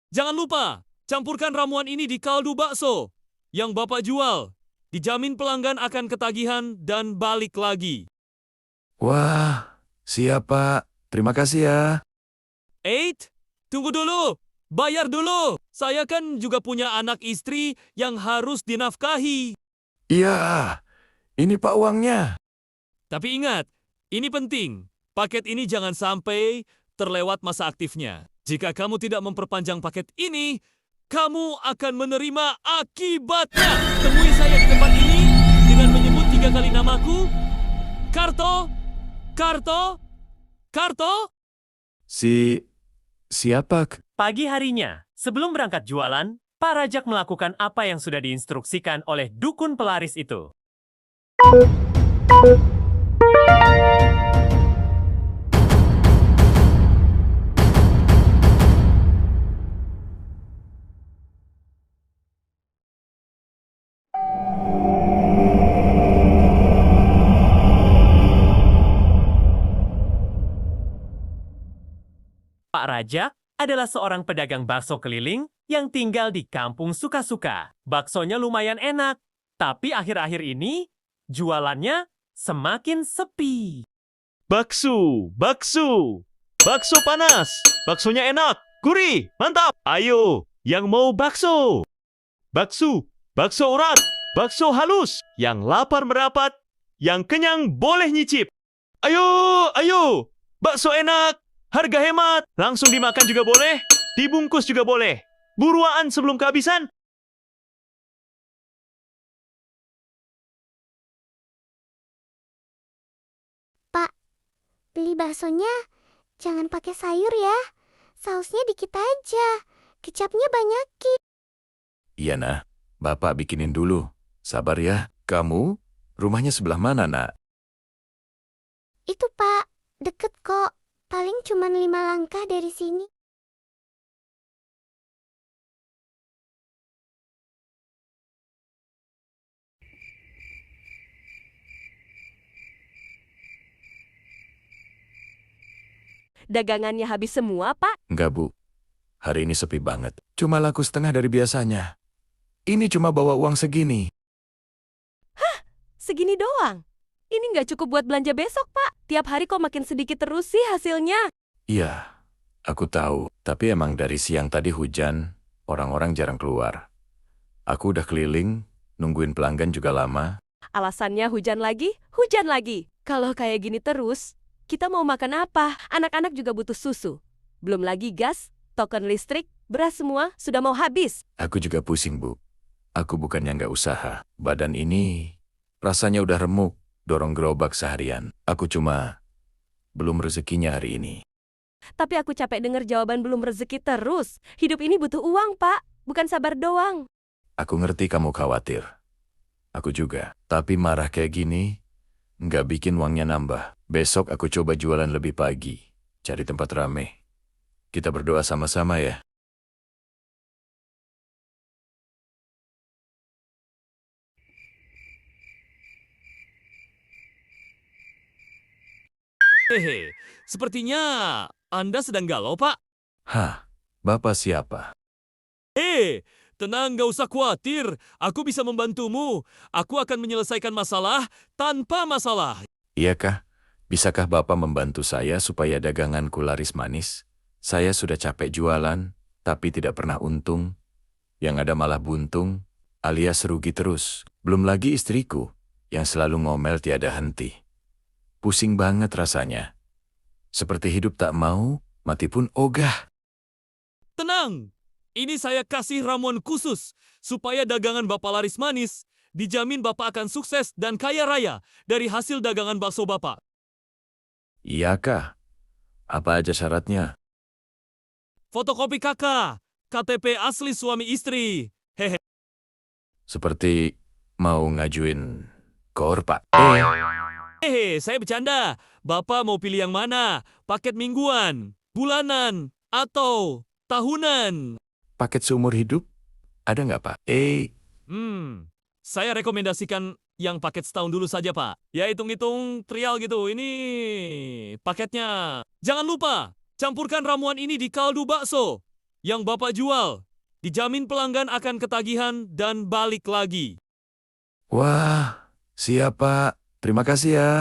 Jangan lupa, campurkan ramuan ini di kaldu bakso yang Bapak jual. Dijamin pelanggan akan ketagihan dan balik lagi. Wah, siap Pak. Terima kasih ya. Eight, tunggu dulu. Bayar dulu. Saya kan juga punya anak istri yang harus dinafkahi. Iya, ini Pak uangnya. Tapi ingat, ini penting. Paket ini jangan sampai terlewat masa aktifnya. Jika kamu tidak memperpanjang paket ini, kamu akan menerima akibatnya. Temui saya di tempat ini dengan menyebut 3 kali namaku. Karto, Karto, Karto. Siapa? Pagi harinya, sebelum berangkat jualan, Pak Rajak melakukan apa yang sudah diinstruksikan oleh dukun pelaris itu. Pak Rajak adalah seorang pedagang bakso keliling yang tinggal di kampung Suka-Suka. Baksonya lumayan enak, tapi akhir-akhir ini jualannya semakin sepi. Bakso, bakso, bakso panas, baksonya enak, gurih, mantap. Ayo, yang mau bakso. Bakso, bakso urat, bakso halus, yang lapar merapat, yang kenyang boleh nyicip. Ayo, ayo, bakso enak, harga hemat, langsung dimakan juga boleh, dibungkus juga boleh. Buruan sebelum kehabisan. Pak, beli baksonya jangan pakai sayur ya. Sausnya dikit aja. Kecapnya banyakin. Iya nah, Bapak bikinin dulu. Sabar ya. Kamu, rumahnya sebelah mana nak? Itu Pak, deket kok. Paling cuma 5 langkah dari sini. Dagangannya habis semua, Pak? Enggak Bu, hari ini sepi banget. Cuma laku setengah dari biasanya. Ini cuma bawa uang segini. Segini doang. Ini nggak cukup buat belanja besok, Pak. Tiap hari kok makin sedikit terus sih hasilnya. Iya, aku tahu. Tapi emang dari siang tadi hujan, orang-orang jarang keluar. Aku udah keliling, nungguin pelanggan juga lama. Alasannya hujan lagi, hujan lagi. Kalau kayak gini terus, kita mau makan apa? Anak-anak juga butuh susu. Belum lagi gas, token listrik, beras semua sudah mau habis. Aku juga pusing, Bu. Aku bukannya nggak usaha. Badan ini rasanya udah remuk, dorong gerobak seharian. Aku cuma belum rezekinya hari ini. Tapi aku capek dengar jawaban belum rezeki terus. Hidup ini butuh uang, Pak. Bukan sabar doang. Aku ngerti kamu khawatir. Aku juga. Tapi marah kayak gini, nggak bikin uangnya nambah. Besok aku coba jualan lebih pagi. Cari tempat rame. Kita berdoa sama-sama ya. Hehe, sepertinya Anda sedang galau, Pak. Hah, Bapak siapa? Tenang, gak usah khawatir. Aku bisa membantumu. Aku akan menyelesaikan masalah tanpa masalah. Iyakah? Bisakah Bapak membantu saya supaya daganganku laris manis? Saya sudah capek jualan, tapi tidak pernah untung. Yang ada malah buntung, alias rugi terus. Belum lagi istriku, yang selalu ngomel tiada henti. Pusing banget rasanya. Seperti hidup tak mau, mati pun ogah. Tenang, ini saya kasih ramuan khusus supaya dagangan Bapak laris manis. Dijamin Bapak akan sukses dan kaya raya dari hasil dagangan bakso Bapak. Iyakah? Apa aja syaratnya? Fotokopi kakak, KTP asli suami istri. Hehe. Seperti mau ngajuin kor, Pak. Saya bercanda. Bapak mau pilih yang mana? Paket mingguan, bulanan, atau tahunan? Paket seumur hidup? Ada nggak, Pak? Saya rekomendasikan yang paket setahun dulu saja, Pak. Ya, hitung-hitung trial gitu. Ini paketnya. Jangan lupa, campurkan ramuan ini di kaldu bakso yang Bapak jual. Dijamin pelanggan akan ketagihan dan balik lagi. Wah, siap Pak. Terima kasih ya.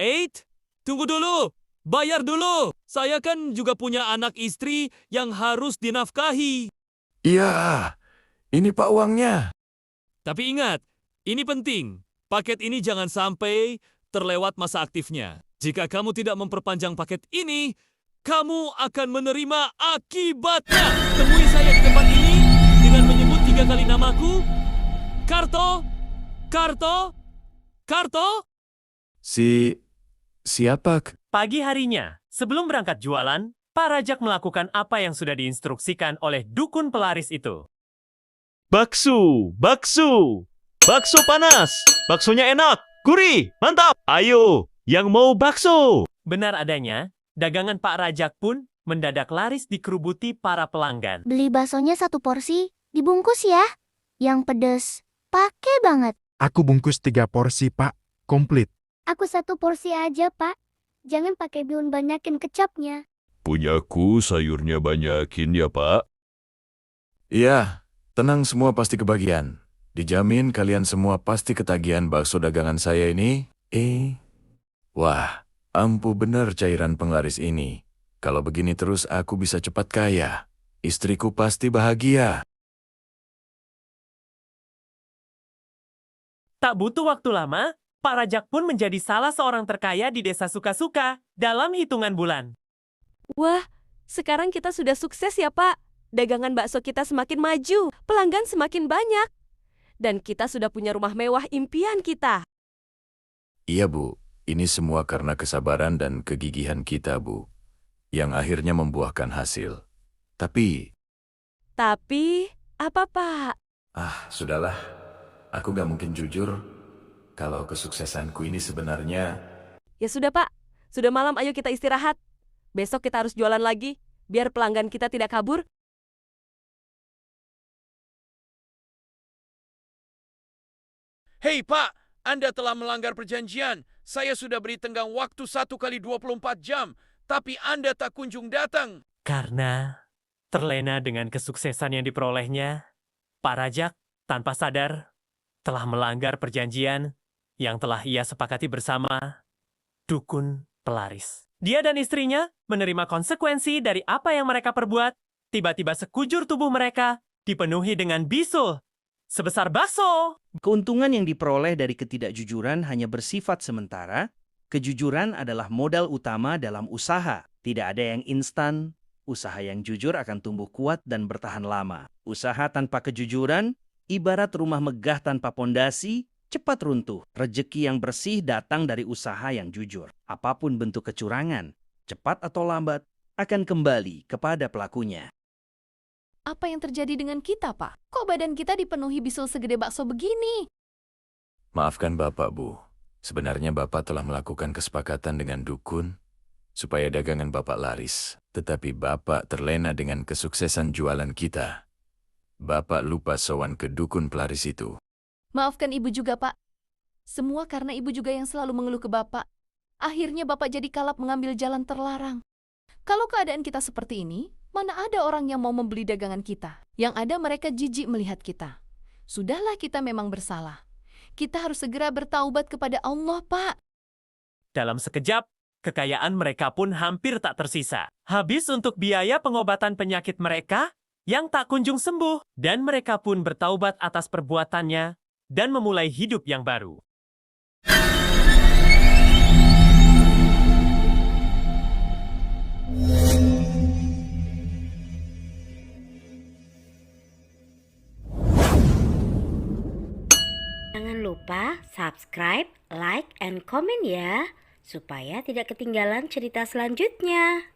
8, tunggu dulu. Bayar dulu. Saya kan juga punya anak istri yang harus dinafkahi. Iya, ini Pak uangnya. Tapi ingat, ini penting. Paket ini jangan sampai terlewat masa aktifnya. Jika kamu tidak memperpanjang paket ini, kamu akan menerima akibatnya. Temui saya di tempat ini dengan menyebut 3 kali namaku. Karto, Karto, Karto. Siapa? Pagi harinya, sebelum berangkat jualan, Pak Rajak melakukan apa yang sudah diinstruksikan oleh dukun pelaris itu. Bakso, bakso, bakso panas. Baksonya enak, gurih, mantap. Ayo, yang mau bakso. Benar adanya, dagangan Pak Rajak pun mendadak laris dikerubuti para pelanggan. Beli baksonya 1 porsi, dibungkus ya. Yang pedes, pakai banget. Aku bungkus 3 porsi, Pak. Komplit. Aku 1 porsi aja, Pak. Jangan pakai bihun, banyakin kecapnya. Punyaku sayurnya banyakin ya, Pak. Iya, tenang semua pasti kebagian. Dijamin kalian semua pasti ketagihan bakso dagangan saya ini. Wah, ampuh bener cairan penglaris ini. Kalau begini terus aku bisa cepat kaya. Istriku pasti bahagia. Tak butuh waktu lama, Pak Rajak pun menjadi salah seorang terkaya di desa Suka-Suka dalam hitungan bulan. Wah, sekarang kita sudah sukses ya, Pak. Dagangan bakso kita semakin maju, pelanggan semakin banyak. Dan kita sudah punya rumah mewah impian kita. Iya, Bu. Ini semua karena kesabaran dan kegigihan kita, Bu. Yang akhirnya membuahkan hasil. Tapi, apa, Pak? sudahlah. Aku gak mungkin jujur kalau kesuksesanku ini sebenarnya... Ya sudah, Pak. Sudah malam, ayo kita istirahat. Besok kita harus jualan lagi, biar pelanggan kita tidak kabur. Hei Pak, Anda telah melanggar perjanjian. Saya sudah beri tenggang waktu 1 kali 24 jam, tapi Anda tak kunjung datang. Karena terlena dengan kesuksesan yang diperolehnya, Pak Rajak tanpa sadar telah melanggar perjanjian yang telah ia sepakati bersama dukun pelaris. Dia dan istrinya menerima konsekuensi dari apa yang mereka perbuat. Tiba-tiba sekujur tubuh mereka dipenuhi dengan bisul sebesar bakso. Keuntungan yang diperoleh dari ketidakjujuran hanya bersifat sementara. Kejujuran adalah modal utama dalam usaha. Tidak ada yang instan. Usaha yang jujur akan tumbuh kuat dan bertahan lama. Usaha tanpa kejujuran ibarat rumah megah tanpa pondasi, cepat runtuh. Rejeki yang bersih datang dari usaha yang jujur. Apapun bentuk kecurangan, cepat atau lambat, akan kembali kepada pelakunya. Apa yang terjadi dengan kita, Pak? Kok badan kita dipenuhi bisul segede bakso begini? Maafkan Bapak, Bu. Sebenarnya Bapak telah melakukan kesepakatan dengan dukun supaya dagangan Bapak laris. Tetapi Bapak terlena dengan kesuksesan jualan kita. Bapak lupa sowan ke dukun pelaris itu. Maafkan Ibu juga, Pak. Semua karena Ibu juga yang selalu mengeluh ke Bapak. Akhirnya Bapak jadi kalap mengambil jalan terlarang. Kalau keadaan kita seperti ini, mana ada orang yang mau membeli dagangan kita? Yang ada mereka jijik melihat kita. Sudahlah, kita memang bersalah. Kita harus segera bertaubat kepada Allah, Pak. Dalam sekejap, kekayaan mereka pun hampir tak tersisa. Habis untuk biaya pengobatan penyakit mereka yang tak kunjung sembuh. Dan mereka pun bertaubat atas perbuatannya dan memulai hidup yang baru. Jangan lupa subscribe, like, and comment ya, supaya tidak ketinggalan cerita selanjutnya.